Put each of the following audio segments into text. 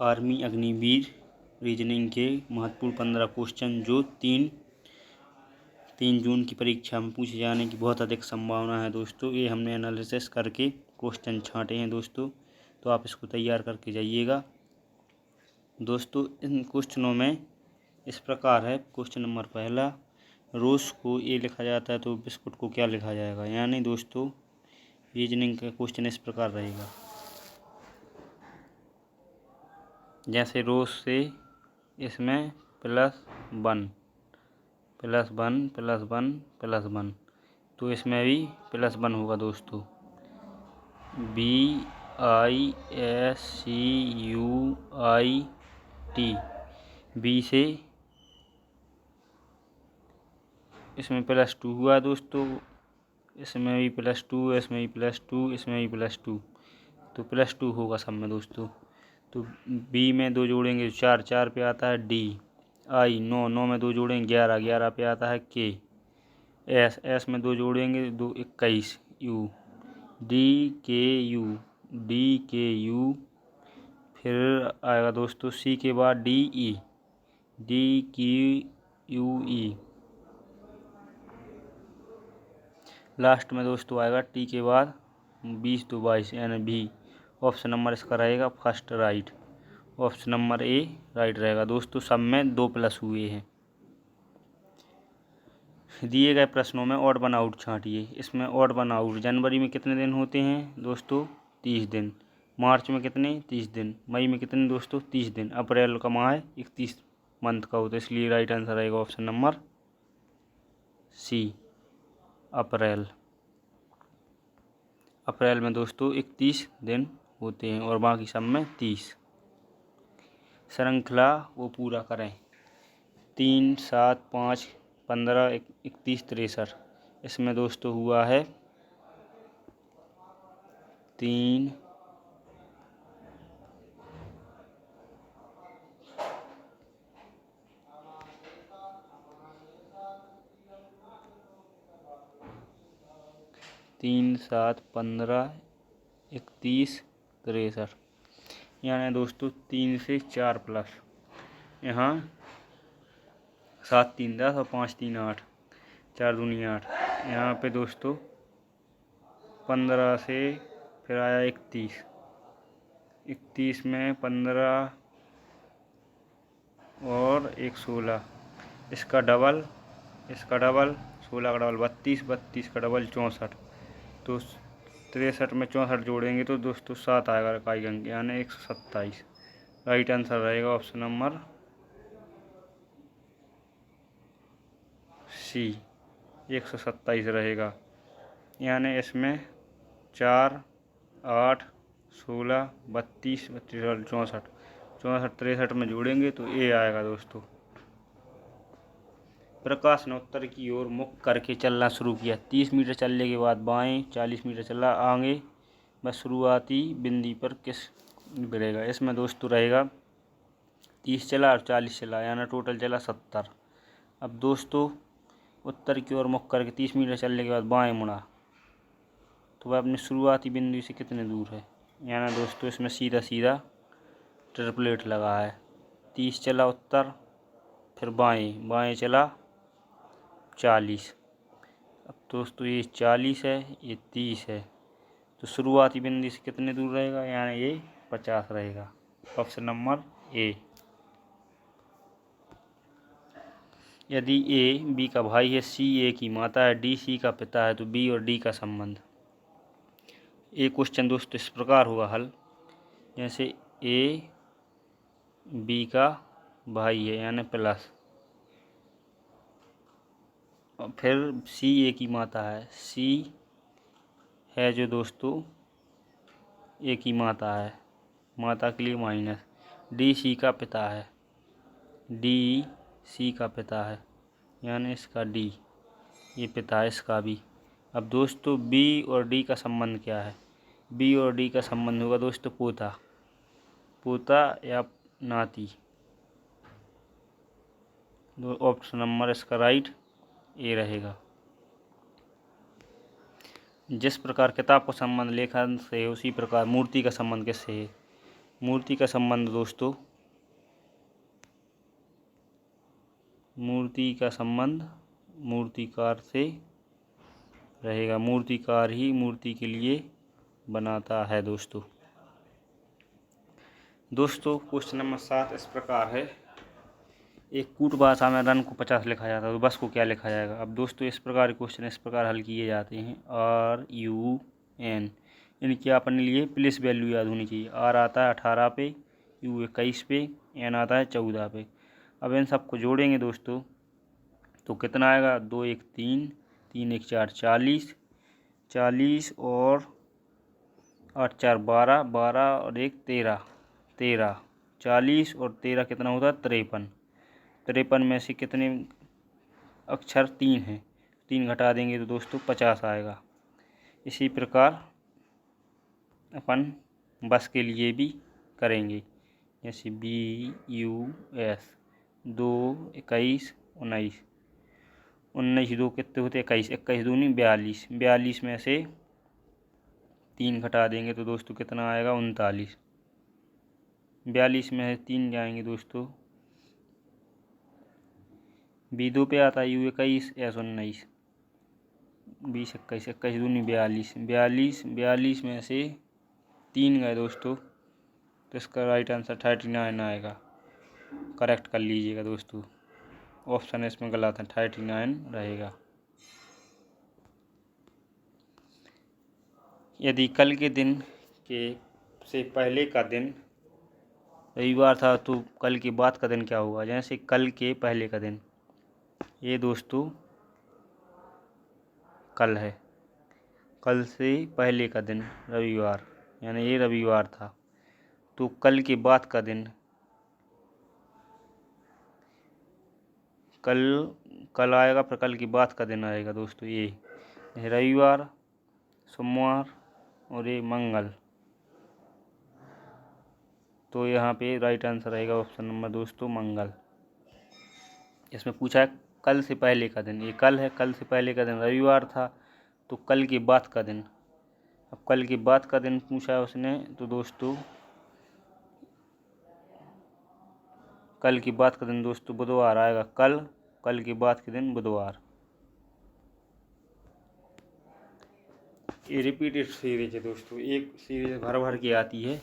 Army Agniveer reasoning के महत्वपूर्ण 15 question जो 3 जून की परीक्षा में पूछे जाने की बहुत अधिक संभावना है दोस्तों। ये हमने एनालिसिस करके क्वेश्चन छांटे हैं दोस्तों, तो आप इसको तैयार करके जाइएगा दोस्तों। इन क्वेश्चनों में इस प्रकार है। क्वेश्चन नंबर पहला, रोज को ए लिखा जाता है तो बिस्कुट को क्या लिखा जाएगा। यानी दोस्तों रीजनिंग का क्वेश्चन इस प्रकार रहेगा, जैसे रोज से इसमें +1 +1 +1 +1, तो इसमें भी +1 होगा दोस्तों। BISCUIT, बी से इसमें +2 हुआ दोस्तों, इसमें भी +2, इसमें भी +2, इसमें भी +2, तो +2 होगा सब में दोस्तों। तो बी में 2 जोड़ेंगे 4, 4 पे आता है D। I 9, 9 में 2 जोड़ेंगे 11, 11 पे आता है K। S, S में 2 जोड़ेंगे 2, 21 U। DKU, फिर आएगा दोस्तों C के बाद DQE, लास्ट में दोस्तों आएगा T के बाद 20 तो 22 यानी B। ऑप्शन नंबर इसका रहेगा first right, option number A right रहेगा दोस्तों। सब में 2 प्लस हुए हैं। दिए गए प्रश्नों में ऑड वन आउट छांटिए। इसमें ऑड वन आउट, जनवरी में कितने दिन होते हैं दोस्तों 30 दिन, मार्च में कितने 30 दिन, मई में कितने दोस्तों 30 दिन, अप्रैल का माह है 31 मंथ का होता है, इसलिए राइट आंसर रहेगा ऑप्शन नंबर सी अप्रैल। अप्रैल में दोस्तों 31 दिन होते हैं और बाकी सब में 30। श्रृंखला वो पूरा करें। 3, 7, 5, 15, 31, 63। इसमें दोस्तों हुआ है 3, 3, 7, 15, 31, 63, यानी दोस्तों 3 से 4 प्लस, यहाँ 7, 3, 10 और 5, 3, 8, 4 दूनी 8। यहाँ पे दोस्तों 15 से फिर आया 31, 31 में 15 और 1 16, इसका डबल 16 का डबल 32, 32 का डबल 64, तो 63 में 64 जोड़ेंगे तो दोस्तों 7 आएगा इकाई अंक, यानी 127। राइट आंसर रहेगा ऑप्शन नंबर सी 127 रहेगा। यानी इसमें 4, 8, 16, 32, 32 और 64, 64 63 में जोड़ेंगे तो ए आएगा दोस्तों। प्रकाश ने उत्तर की ओर मुख करके चलना शुरू किया। 30 मीटर चलने के बाद बाएं, 40 मीटर चला आगे, बस शुरुआती बिंदी पर किस गिरेगा। इसमें दोस्तों रहेगा 30 चला और 40 चला, यानी टोटल चला 70। अब दोस्तों उत्तर की ओर मुख करके 30 मीटर चलने के बाद बाएं मुड़ा, तो वह अपनी शुरुआती बिंदु से कितने दूर है। यानी दोस्तों इसमें सीधा सीधा ट्रिपलेट लगा है। 30 चला उत्तर, फिर बाएं, बाएं चला 40। अब दोस्तों ये 40 है, ये 30 है, तो शुरुआती बिंदु से कितने दूर रहेगा, यानी ये 50 रहेगा। ऑप्शन नंबर ए। यदि ए बी का भाई है, सी ए की माता है, डी सी का पिता है, तो बी और डी का संबंध। ये क्वेश्चन दोस्तों इस प्रकार होगा हल, जैसे ए बी का भाई है यानी प्लस, और फिर सी ए की माता है, सी है जो दोस्तों ए की माता है, माता के लिए माइनस, डी सी का पिता है, डी सी का पिता है यानी इसका डी, ये पिता है इसका भी। अब दोस्तों बी और डी का संबंध क्या है। बी और डी का संबंध होगा दोस्तों पोता, पोता या नाती। ऑप्शन नंबर इसका राइट ए रहेगा। जिस प्रकार किताब का संबंध लेखन से है, उसी प्रकार मूर्ति का संबंध किससे है। मूर्ति का संबंध दोस्तों, मूर्ति का संबंध मूर्तिकार से रहेगा। मूर्तिकार ही मूर्ति के लिए बनाता है दोस्तों। दोस्तों क्वेश्चन नंबर 7 इस प्रकार है। एक कूट भाषा में रन को 50 लिखा जाता है तो बस को क्या लिखा जाएगा। अब दोस्तों इस प्रकार के क्वेश्चन इस प्रकार हल किए जाते हैं। RUN इनकी अपने लिए प्लेस वैल्यू याद होनी चाहिए। R आता है 18 पे, U 21 पे, N आता है 14 पे। अब इन सबको जोड़ेंगे दोस्तों तो कितना आएगा। 2 1 3, 3 1 4 40, 40 और 8 4 12, 12 और 1 13, 13, 40 और 13 कितना होता है 53। 53 में से कितने अक्षर 3 हैं, 3 घटा देंगे तो दोस्तों 50 आएगा। इसी प्रकार अपन बस के लिए भी करेंगे। जैसे BUS 2 21 19, 19 2 कितने होते 21, 21 दूनी 42, 42 में से 3 घटा देंगे तो दोस्तों कितना आएगा 39। 42 में से 3 जाएंगे दोस्तों, B2 पे आता है U 21 S 19, 20 21, 21 दूनी 42, 42, 42 में से 3 गए दोस्तों तो इसका राइट आंसर 39 आएगा। करेक्ट कर लीजिएगा दोस्तों, ऑप्शन इसमें गलत है, 39 रहेगा। यदि कल के दिन के से पहले का दिन रविवार था तो कल के बाद का दिन क्या होगा। जैसे कल के पहले का दिन, ये दोस्तों कल है, कल से पहले का दिन रविवार, यानी ये रविवार था। तो कल के बाद का दिन कल आएगा, फिर कल के बाद का दिन आएगा दोस्तों ये रविवार, सोमवार और ये मंगल। तो यहाँ पे राइट आंसर रहेगा ऑप्शन नंबर दोस्तों मंगल। इसमें पूछा है कल से पहले का दिन, ये कल है, कल से पहले का दिन रविवार था तो कल के बाद का दिन। अब कल के बाद का दिन पूछा है उसने तो दोस्तों कल के बाद का दिन दोस्तों बुधवार आएगा। कल के बाद के दिन बुधवार। ये रिपीटेड सीरीज है दोस्तों, एक सीरीज भर भर के आती है।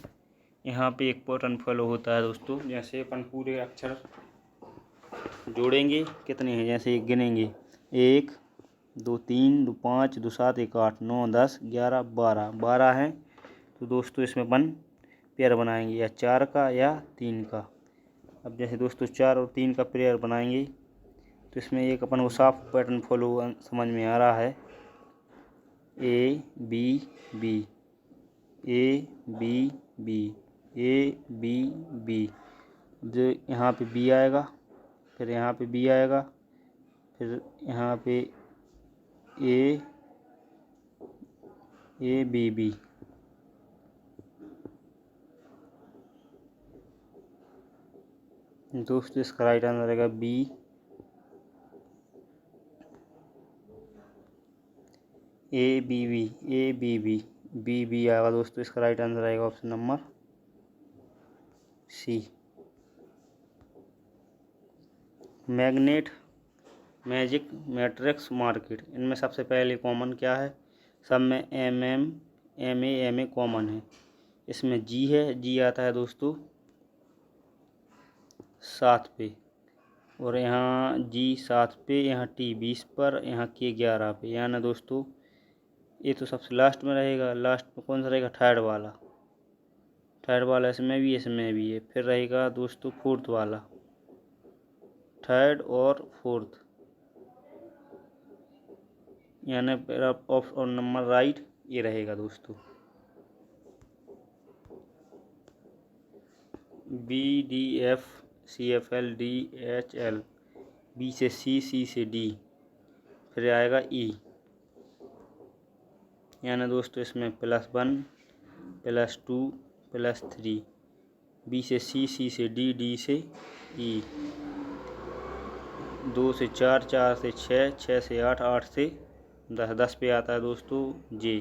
यहाँ पे एक पैटर्न फॉलो होता है दोस्तों। जैसे अपन पूरे अक्षर जोड़ेंगे, कितने हैं जैसे गिनेंगे 1 2 3 2 5 2 7 1 8 9 10 11 12, 12 हैं तो दोस्तों इसमें अपन पेयर बनाएंगे, या 4 का या 3 का। अब जैसे दोस्तों 4 और 3 का पेयर बनाएंगे तो इसमें एक अपन को साफ पैटर्न फॉलो समझ में आ रहा है। A B B, A B B, A B B, जो यहाँ पे B आएगा, फिर यहाँ पे B आएगा, फिर यहाँ पे A B B। दोस्तों इसका राइट आंसर रहेगा B A B B, A B B, B B आएगा दोस्तों। इसका राइट आंसर आएगा option number C। Magnet, magic, matrix, market, इनमें सबसे पहले कॉमन क्या है। सब में MM MA कॉमन है। इसमें G है, G आता है दोस्तों 7 पे, और यहाँ G 7 पे, यहाँ T 20 पर, यहाँ K 11 पे। यहाँ ना दोस्तों ये तो सबसे लास्ट में रहेगा। लास्ट में कौन सा रहेगा, थर्ड वाला। थर्ड वाला इसमें भी है। फिर रहेगा दोस्तों फोर्थ वाला, थर्ड और फोर्थ, यानी ऑप्शन नंबर राइट ये रहेगा दोस्तों। B D F C F L D H L, B से C, C से D, फिर आएगा E, यानी दोस्तों इसमें +1 +2 +3, B से C, C से D, D से E, 2 से 4, 4 से 6, 6 से 8, 8 से 10, 10 पे आता है दोस्तों J।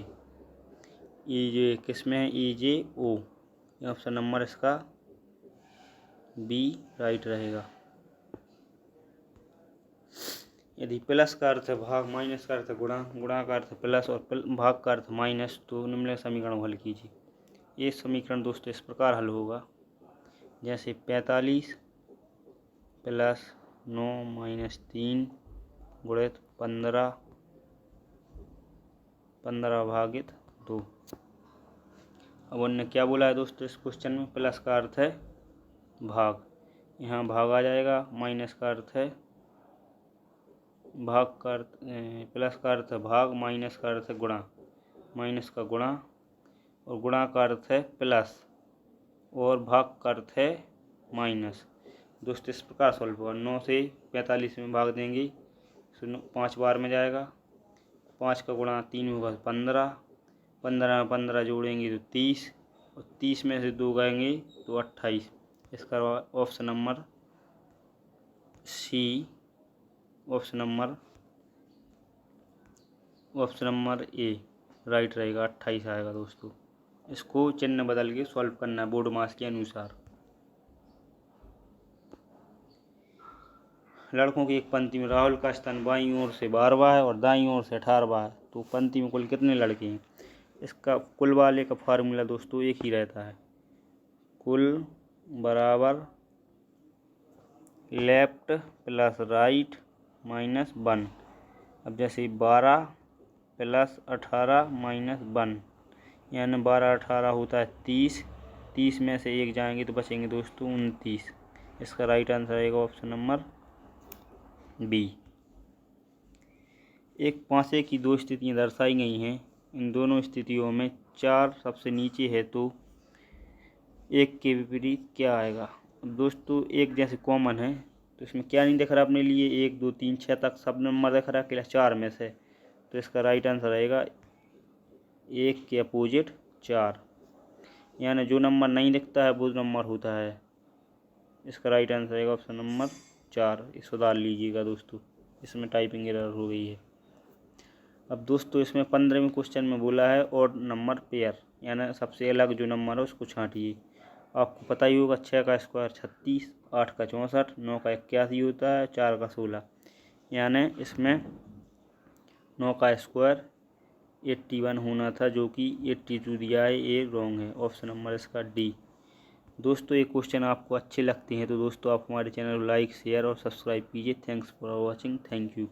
E J किस में है, E J O, option number इसका बी राइट रहेगा। यदि प्लस का अर्थ है भाग, माइनस का अर्थ है गुणा, गुणा का अर्थ है प्लस और भाग का अर्थ माइनस, तो निम्नलिखित समीकरण हल कीजिए। ये समीकरण दोस्तों इस प्रकार हल होगा, जैसे 45 प्लस 9 माइनस 3 गुणित 15 भागित 2। अब उन्होंने क्या बोला है दोस्तों इस क्वेश्चन में, प्लस का अर्थ है भाग, यहाँ भाग आ जाएगा, माइनस का अर्थ है भाग का अर्थ, प्लस का अर्थ है भाग, माइनस का अर्थ है गुणा, माइनस का गुणा, और गुणा का अर्थ है प्लस और भाग का अर्थ है माइनस। दोस्तों इस प्रकार सॉल्व होगा। 9 से 45 में भाग देंगे तो 5 बार में जाएगा, 5 का गुणा 3 होगा 15, 15 में 15 जोड़ेंगे तो 30, और 30 में से 2 गएंगे तो 28। इसका option number C, option number A right रहेगा, 28 आएगा दोस्तों। इसको चिन्ह बदल के सॉल्व करना है बोर्ड मास के अनुसार। लड़कों की एक पंक्ति में राहुल का स्थान बाईं ओर से 12वां है और दाईं ओर से 18वां है, तो पंक्ति में कुल कितने लड़के हैं? इसका कुल वाले का फार्मूला दोस्तों एक ही रहता है, कुल बराबर लेफ्ट प्लस राइट माइनस 1। अब जैसे 12 प्लस 18 माइनस 1, यानी 12 18 होता है 30, 30 में से 1 जाएंगे तो बचेंगे दोस्तों 29। इसका राइट आंसर आएगा ऑप्शन नंबर बी। एक पासे की 2 स्थितियाँ दर्शाई गई हैं, इन दोनों स्थितियों में 4 सबसे नीचे है तो 1 के विपरीत क्या आएगा? दोस्तों 1 जैसे कॉमन है तो इसमें क्या नहीं दिख रहा अपने लिए, 1 2 3 6 तक सब नंबर दिख रहा है, केवल 4 में से, तो इसका राइट आंसर आएगा 1 के अपोजिट 4, यानी जो नंबर नहीं दिखता है वो नंबर होता है। इसका राइट आंसर आएगा ऑप्शन नंबर 4। सुधार लीजिएगा दोस्तों, इसमें टाइपिंग एरर हो गई है। अब दोस्तों इसमें 15वें क्वेश्चन में बोला है और नंबर पेयर, यानी सबसे अलग जो नंबर है उसको छांटिए। आपको पता ही होगा 6 का स्क्वायर 36, 8 का 64, 9 का 81 होता है, 4 का 16, यानी इसमें 9 का स्क्वायर 81 होना था, जो कि 82 दिया है, ये रॉन्ग है। ऑप्शन नंबर इसका डी। दोस्तों ये क्वेश्चन आपको अच्छे लगते हैं तो दोस्तों आप हमारे चैनल को लाइक शेयर और सब्सक्राइब कीजिए। Thanks for watching, thank you.